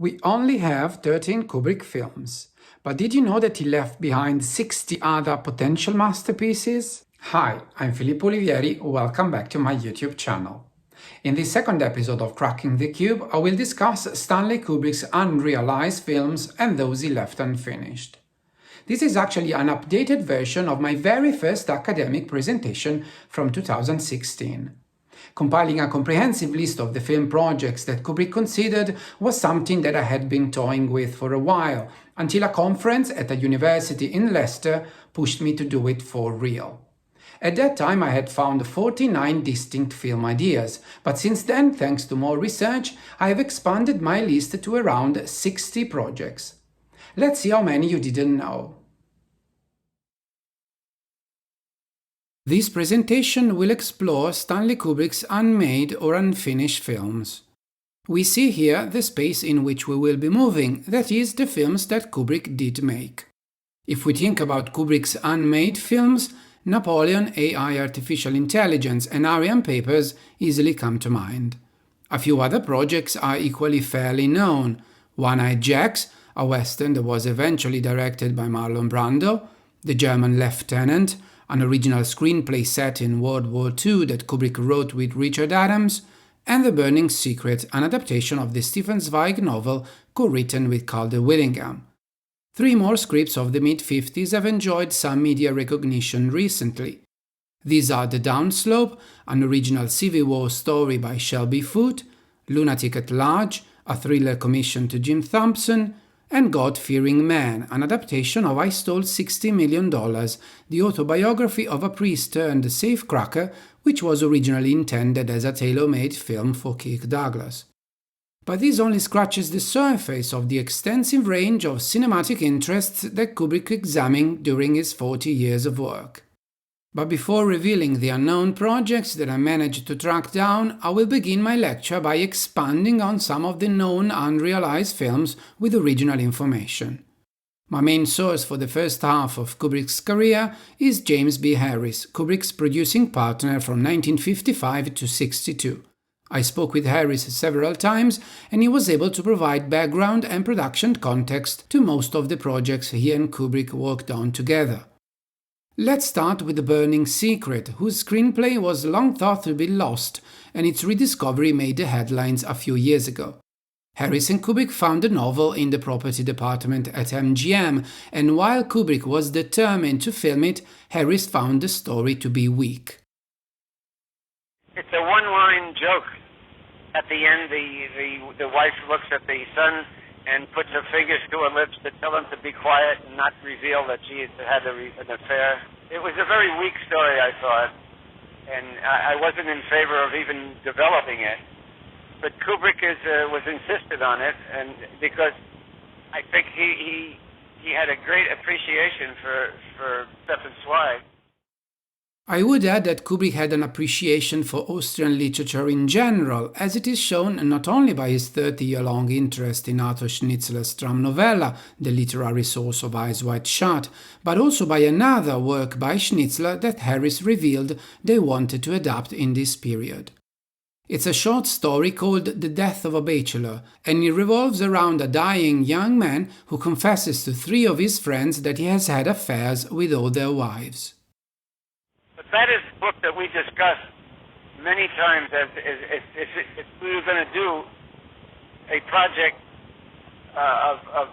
We only have 13 Kubrick films, but did you know that he left behind 60 other potential masterpieces? Hi, I'm Filippo Olivieri, welcome back to my YouTube channel. In this second episode of Cracking the Cube, I will discuss Stanley Kubrick's unrealized films and those he left unfinished. This is actually an updated version of my very first academic presentation from 2016. Compiling a comprehensive list of the film projects that Kubrick considered was something that I had been toying with for a while, until a conference at a university in Leicester pushed me to do it for real. At that time I had found 49 distinct film ideas, but since then, thanks to more research, I have expanded my list to around 60 projects. Let's see how many you didn't know. This presentation will explore Stanley Kubrick's unmade or unfinished films. We see here the space in which we will be moving, that is, the films that Kubrick did make. If we think about Kubrick's unmade films, Napoleon, A.I. Artificial Intelligence and Arian Papers easily come to mind. A few other projects are equally fairly known. One-Eyed Jacks, a western that was eventually directed by Marlon Brando, The German Lieutenant, an original screenplay set in World War II that Kubrick wrote with Richard Adams, and The Burning Secret, an adaptation of the Stephen Zweig novel co-written with Calder Willingham. 3 more scripts of the mid-50s have enjoyed some media recognition recently. These are The Downslope, an original Civil War story by Shelby Foote, Lunatic at Large, a thriller commissioned to Jim Thompson, and God-Fearing Man, an adaptation of I Stole $60 Million, the autobiography of a priest turned safecracker, which was originally intended as a tailor-made film for Kirk Douglas. But this only scratches the surface of the extensive range of cinematic interests that Kubrick examined during his 40 years of work. But before revealing the unknown projects that I managed to track down, I will begin my lecture by expanding on some of the known unrealized films with original information. My main source for the first half of Kubrick's career is James B. Harris, Kubrick's producing partner from 1955 to 62. I spoke with Harris several times, and he was able to provide background and production context to most of the projects he and Kubrick worked on together. Let's start with The Burning Secret, whose screenplay was long thought to be lost, and its rediscovery made the headlines a few years ago. Harris and Kubrick found the novel in the property department at MGM, and while Kubrick was determined to film it, Harris found the story to be weak. It's a one-line joke. At the end, the wife looks at the son and puts her fingers to her lips to tell him to be quiet and not reveal that she had an affair. It was a very weak story, I thought, and I wasn't in favor of even developing it. But Kubrick was insisted on it, and because I think he had a great appreciation for Stefan Zweig. I would add that Kubrick had an appreciation for Austrian literature in general, as it is shown not only by his 30-year-long interest in Arthur Schnitzler's Traumnovelle, the literary source of Eyes Wide Shut, but also by another work by Schnitzler that Harris revealed they wanted to adapt in this period. It's a short story called The Death of a Bachelor, and it revolves around a dying young man who confesses to 3 of his friends that he has had affairs with all their wives. That is a book that we discussed many times if we were going to do a project of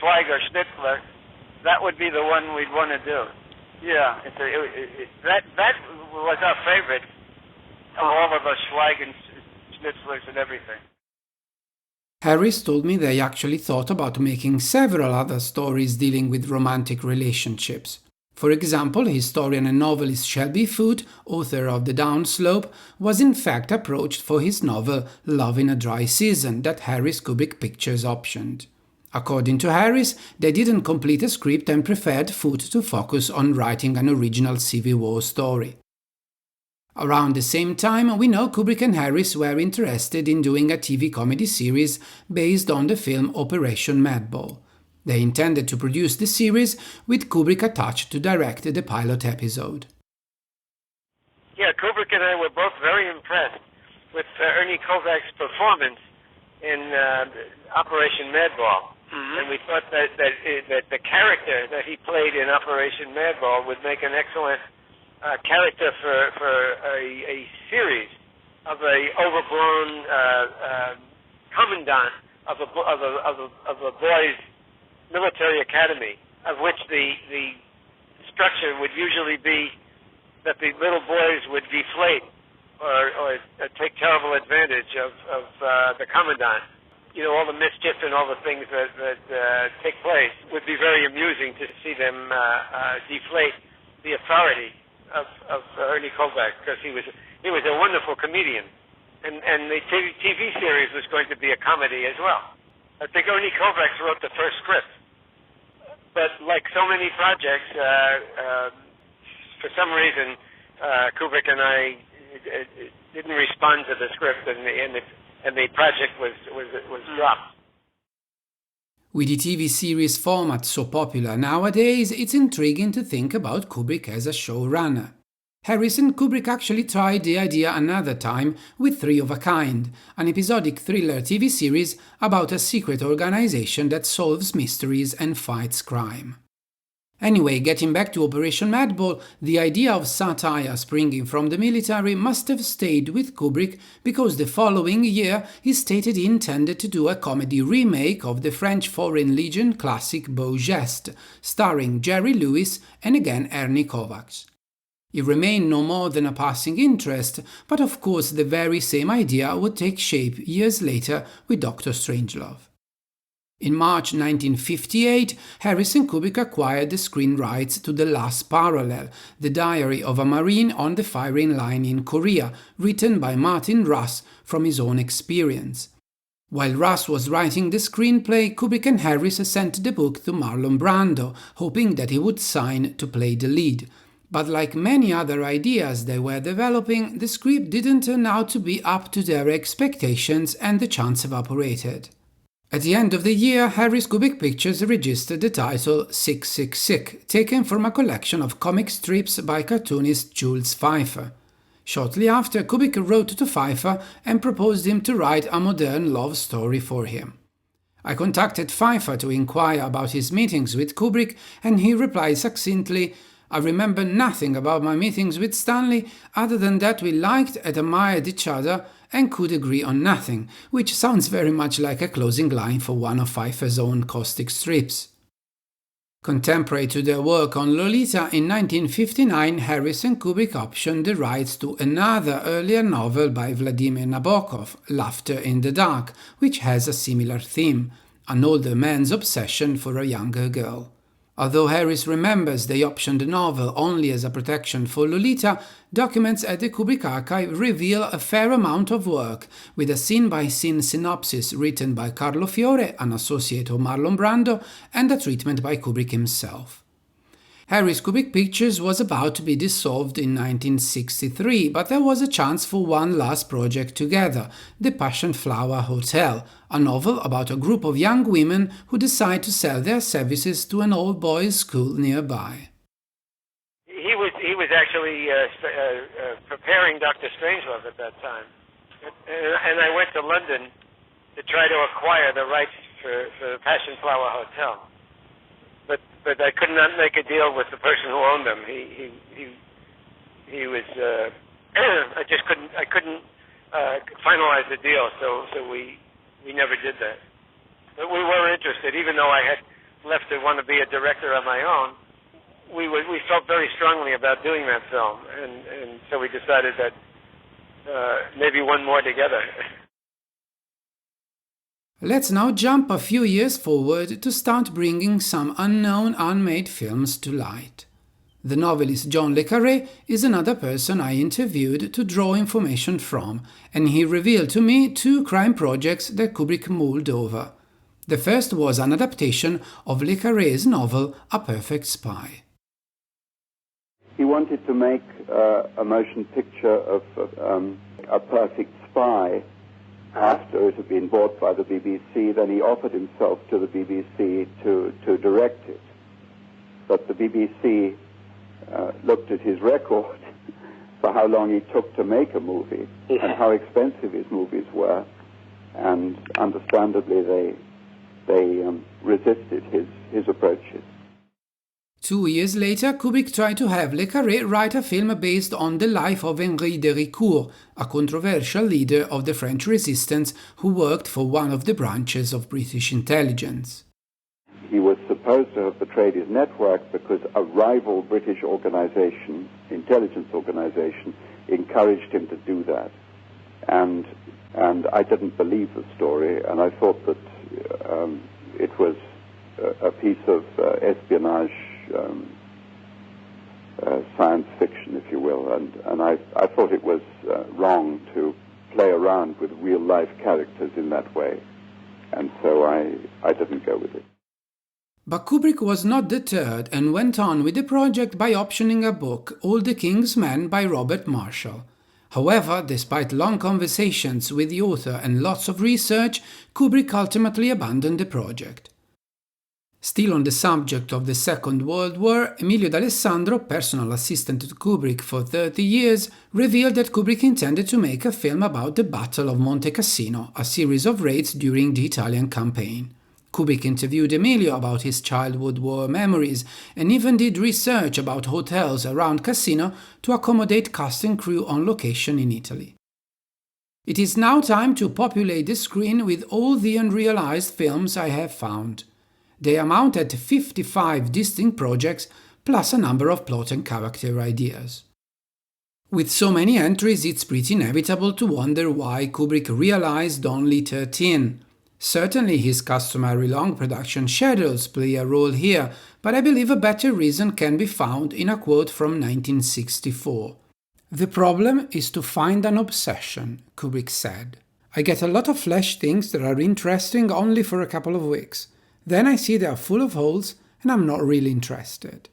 Zweig or Schnitzler, that would be the one we'd want to do. Yeah, that was our favorite of all of us, Zweig and Schnitzlers and everything. Harris told me they actually thought about making several other stories dealing with romantic relationships. For example, historian and novelist Shelby Foote, author of The Downslope, was in fact approached for his novel Love in a Dry Season that Harris Kubrick Pictures optioned. According to Harris, they didn't complete a script and preferred Foote to focus on writing an original Civil War story. Around the same time, we know Kubrick and Harris were interested in doing a TV comedy series based on the film Operation Madball. They intended to produce the series with Kubrick attached to direct the pilot episode. Yeah, Kubrick and I were both very impressed with Ernie Kovac's performance in Operation Madball. And we thought that the character that he played in Operation Madball would make an excellent character for a series of a overblown commandant of a boys' military academy, of which the structure would usually be that the little boys would deflate or take terrible advantage of the commandant. You know, all the mischief and all the things that take place would be very amusing to see them deflate the authority of Ernie Kubrick, because he was a wonderful comedian, and the TV series was going to be a comedy as well. I think Ernie Kubrick wrote the first script, but like so many projects, for some reason, Kubrick and I didn't respond to the script, and the project was dropped. With the TV series format so popular nowadays, it's intriguing to think about Kubrick as a showrunner. Harrison Kubrick actually tried the idea another time with Three of a Kind, an episodic thriller TV series about a secret organization that solves mysteries and fights crime. Anyway, getting back to Operation Madball, the idea of satire springing from the military must have stayed with Kubrick because the following year he stated he intended to do a comedy remake of the French Foreign Legion classic Beau Geste, starring Jerry Lewis and again Ernie Kovacs. It remained no more than a passing interest, but of course the very same idea would take shape years later with Dr. Strangelove. In March 1958, Harrison Kubrick acquired the screen rights to The Last Parallel, the diary of a Marine on the firing line in Korea, written by Martin Russ from his own experience. While Russ was writing the screenplay, Kubrick and Harris sent the book to Marlon Brando, hoping that he would sign to play the lead. But like many other ideas they were developing, the script didn't turn out to be up to their expectations and the chance evaporated. At the end of the year, Harris Kubrick Pictures registered the title 666, taken from a collection of comic strips by cartoonist Jules Feiffer. Shortly after, Kubrick wrote to Feiffer and proposed him to write a modern love story for him. I contacted Feiffer to inquire about his meetings with Kubrick, and he replied succinctly, "I remember nothing about my meetings with Stanley other than that we liked and admired each other and could agree on nothing," which sounds very much like a closing line for one of Pfeiffer's own caustic strips. Contemporary to their work on Lolita, in 1959 Harris and Kubrick optioned the rights to another earlier novel by Vladimir Nabokov, Laughter in the Dark, which has a similar theme, an older man's obsession for a younger girl. Although Harris remembers they optioned the novel only as a protection for Lolita, documents at the Kubrick archive reveal a fair amount of work, with a scene-by-scene synopsis written by Carlo Fiore, an associate of Marlon Brando, and a treatment by Kubrick himself. Harris Kubrick Pictures was about to be dissolved in 1963, but there was a chance for one last project together, The Passion Flower Hotel, a novel about a group of young women who decide to sell their services to an old boys' school nearby. He was actually preparing Dr. Strangelove at that time, and I went to London to try to acquire the rights for the Passion Flower Hotel. But I could not make a deal with the person who owned them. He was I couldn't finalize the deal, so we never did that. But we were interested, even though I had left to want to be a director on my own. We felt very strongly about doing that film, and so we decided that maybe one more together. Let's now jump a few years forward to start bringing some unknown unmade films to light. The novelist John le Carre is another person I interviewed to draw information from, and he revealed to me 2 crime projects that Kubrick mulled over. The first was an adaptation of le Carre's novel A Perfect Spy. He wanted to make a motion picture of A Perfect Spy. After it had been bought by the BBC, then he offered himself to the BBC to direct it. But the BBC looked at his record for how long he took to make a movie and how expensive his movies were, and understandably they resisted his approaches. 2 years later, Kubrick tried to have Le Carre write a film based on the life of Henri Déricourt, a controversial leader of the French resistance who worked for one of the branches of British intelligence. He was supposed to have betrayed his network because a rival British organization, intelligence organization, encouraged him to do that. And I didn't believe the story, and I thought that it was a piece of espionage, science fiction, if you will, and I thought it was wrong to play around with real-life characters in that way, and so I didn't go with it. But Kubrick was not deterred and went on with the project by optioning a book, All the King's Men by Robert Marshall. However, despite long conversations with the author and lots of research, Kubrick ultimately abandoned the project. Still on the subject of the Second World War, Emilio D'Alessandro, personal assistant to Kubrick for 30 years, revealed that Kubrick intended to make a film about the Battle of Monte Cassino, a series of raids during the Italian campaign. Kubrick interviewed Emilio about his childhood war memories and even did research about hotels around Cassino to accommodate cast and crew on location in Italy. It is now time to populate the screen with all the unrealized films I have found. They amount at 55 distinct projects, plus a number of plot and character ideas. With so many entries, it's pretty inevitable to wonder why Kubrick realized only 13. Certainly his customary long production schedules play a role here, but I believe a better reason can be found in a quote from 1964. "The problem is to find an obsession," Kubrick said. "I get a lot of flesh things that are interesting only for a couple of weeks. Then I see they are full of holes and I'm not really interested."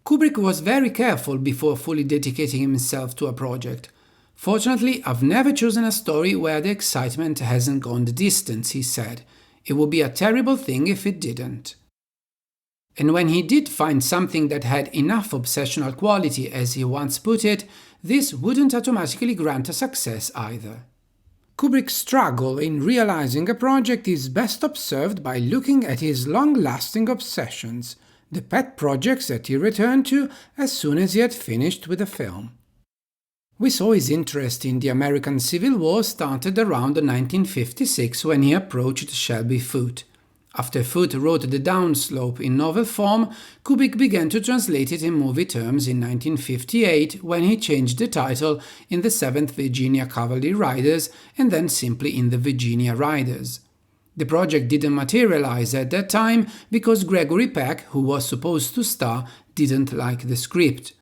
Kubrick was very careful before fully dedicating himself to a project. "Fortunately, I've never chosen a story where the excitement hasn't gone the distance," he said. "It would be a terrible thing if it didn't." And when he did find something that had enough obsessional quality, as he once put it, this wouldn't automatically grant a success either. Kubrick's struggle in realizing a project is best observed by looking at his long-lasting obsessions, the pet projects that he returned to as soon as he had finished with a film. We saw his interest in the American Civil War started around 1956 when he approached Shelby Foote. After Foote wrote The Downslope in novel form, Kubrick began to translate it in movie terms in 1958 when he changed the title in the 7th Virginia Cavalry Riders and then simply in the Virginia Riders. The project didn't materialize at that time because Gregory Peck, who was supposed to star, didn't like the script.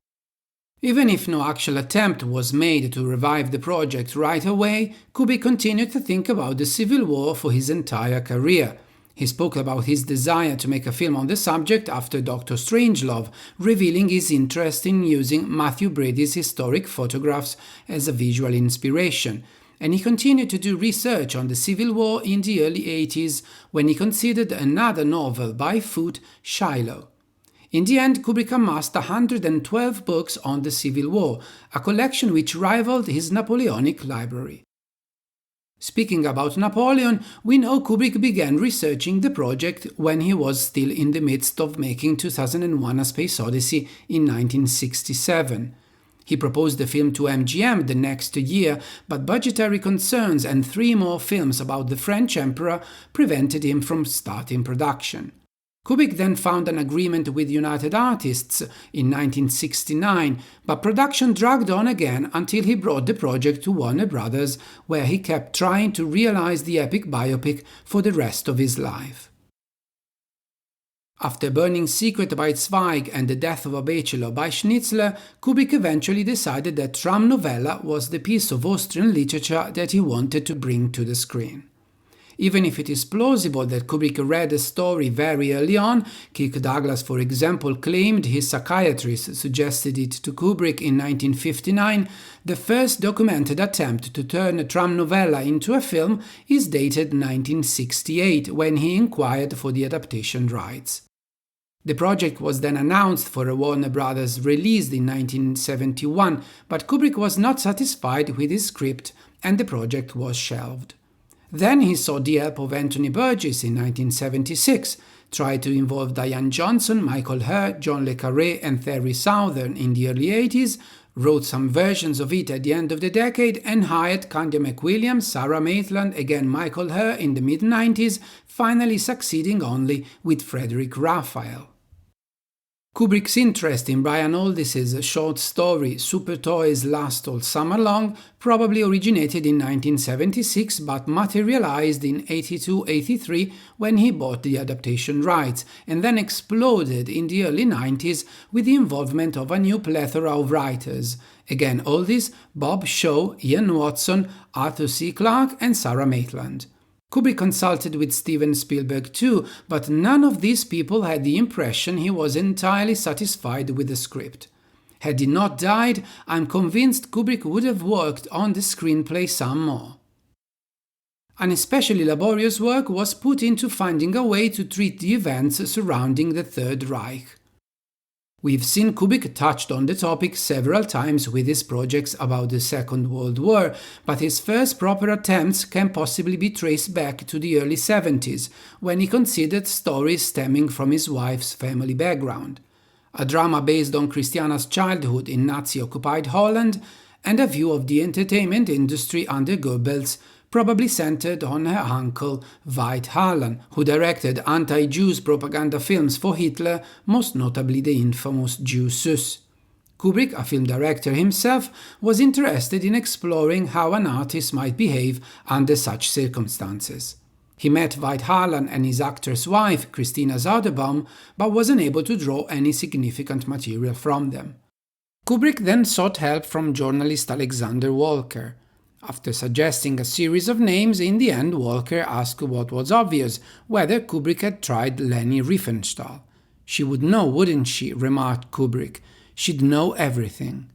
Even if no actual attempt was made to revive the project right away, Kubrick continued to think about the Civil War for his entire career. He spoke about his desire to make a film on the subject after Dr. Strangelove, revealing his interest in using Matthew Brady's historic photographs as a visual inspiration, and he continued to do research on the Civil War in the early 80s when he considered another novel by Foote, Shiloh. In the end, Kubrick amassed 112 books on the Civil War, a collection which rivaled his Napoleonic library. Speaking about Napoleon, we know Kubrick began researching the project when he was still in the midst of making 2001: A Space Odyssey in 1967. He proposed the film to MGM the next year, but budgetary concerns and 3 more films about the French Emperor prevented him from starting production. Kubrick then found an agreement with United Artists in 1969, but production dragged on again until he brought the project to Warner Brothers, where he kept trying to realize the epic biopic for the rest of his life. After Burning Secret by Zweig and The Death of a Bachelor by Schnitzler, Kubrick eventually decided that Traumnovelle was the piece of Austrian literature that he wanted to bring to the screen. Even if it is plausible that Kubrick read the story very early on, Kirk Douglas, for example, claimed his psychiatrist suggested it to Kubrick in 1959, the first documented attempt to turn Traumnovelle into a film is dated 1968, when he inquired for the adaptation rights. The project was then announced for a Warner Brothers release in 1971, but Kubrick was not satisfied with his script and the project was shelved. Then he sought the help of Anthony Burgess in 1976, tried to involve Diane Johnson, Michael Herr, John le Carre and Terry Southern in the early 80s, wrote some versions of it at the end of the decade, and hired Candia McWilliams, Sarah Maitland, again Michael Herr in the mid-90s, finally succeeding only with Frederick Raphael. Kubrick's interest in Brian Aldiss's short story Super Toys Last All Summer Long probably originated in 1976 but materialized in 82-83 when he bought the adaptation rights, and then exploded in the early 90s with the involvement of a new plethora of writers, again Aldiss, Bob Shaw, Ian Watson, Arthur C. Clarke and Sarah Maitland. Kubrick consulted with Steven Spielberg too, but none of these people had the impression he was entirely satisfied with the script. Had he not died, I'm convinced Kubrick would have worked on the screenplay some more. An especially laborious work was put into finding a way to treat the events surrounding the Third Reich. We've seen Kubrick touched on the topic several times with his projects about the Second World War, but his first proper attempts can possibly be traced back to the early 70s, when he considered stories stemming from his wife's family background. A drama based on Christiana's childhood in Nazi-occupied Holland, and a view of the entertainment industry under Goebbels, probably centered on her uncle Veit Harlan, who directed anti-Jews propaganda films for Hitler, most notably the infamous Jew Süß. Kubrick, a film director himself, was interested in exploring how an artist might behave under such circumstances. He met Veit Harlan and his actress wife, Christina Soderbaum, but was unable to draw any significant material from them. Kubrick then sought help from journalist Alexander Walker. After suggesting a series of names, in the end Walker asked what was obvious, whether Kubrick had tried Leni Riefenstahl. "She would know, wouldn't she?" remarked Kubrick. "She'd know everything."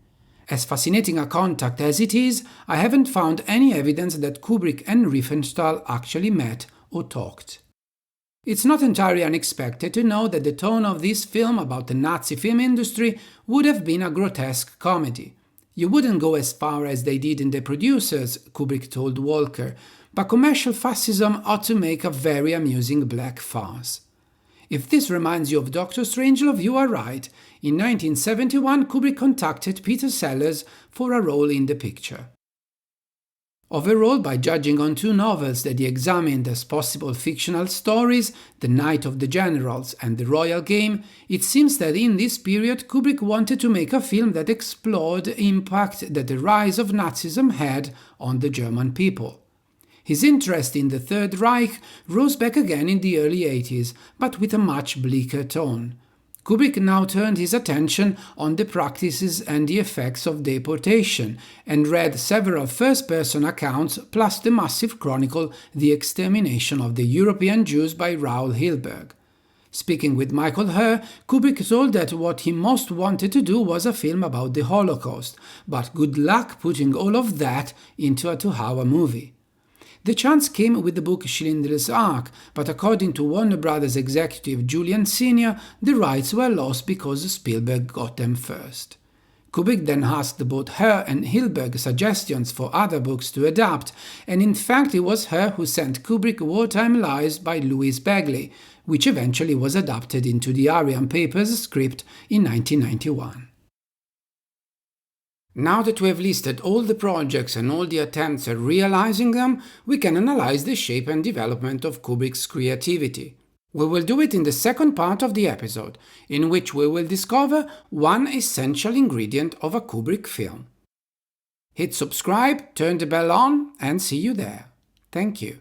As fascinating a contact as it is, I haven't found any evidence that Kubrick and Riefenstahl actually met or talked. It's not entirely unexpected to know that the tone of this film about the Nazi film industry would have been a grotesque comedy. "You wouldn't go as far as they did in The Producers," Kubrick told Walker, "but commercial fascism ought to make a very amusing black farce." If this reminds you of Dr. Strangelove, you are right. In 1971, Kubrick contacted Peter Sellers for a role in the picture. Overall, by judging on two novels that he examined as possible fictional stories, The Night of the Generals and The Royal Game, it seems that in this period Kubrick wanted to make a film that explored the impact that the rise of Nazism had on the German people. His interest in the Third Reich rose back again in the early 80s, but with a much bleaker tone. Kubrick now turned his attention on the practices and the effects of deportation, and read several first-person accounts plus the massive chronicle The Extermination of the European Jews by Raoul Hilberg. Speaking with Michael Herr, Kubrick told that what he most wanted to do was a film about the Holocaust, but good luck putting all of that into a 2-hour movie. The chance came with the book Schindler's Ark, but according to Warner Brothers executive Julian Senior, the rights were lost because Spielberg got them first. Kubrick then asked both Herr and Hilberg suggestions for other books to adapt, and in fact it was Herr who sent Kubrick Wartime Lives by Louis Bagley, which eventually was adapted into the Arian Papers script in 1991. Now that we have listed all the projects and all the attempts at realizing them, we can analyze the shape and development of Kubrick's creativity. We will do it in the second part of the episode, in which we will discover one essential ingredient of a Kubrick film. Hit subscribe, turn the bell on, and see you there. Thank you.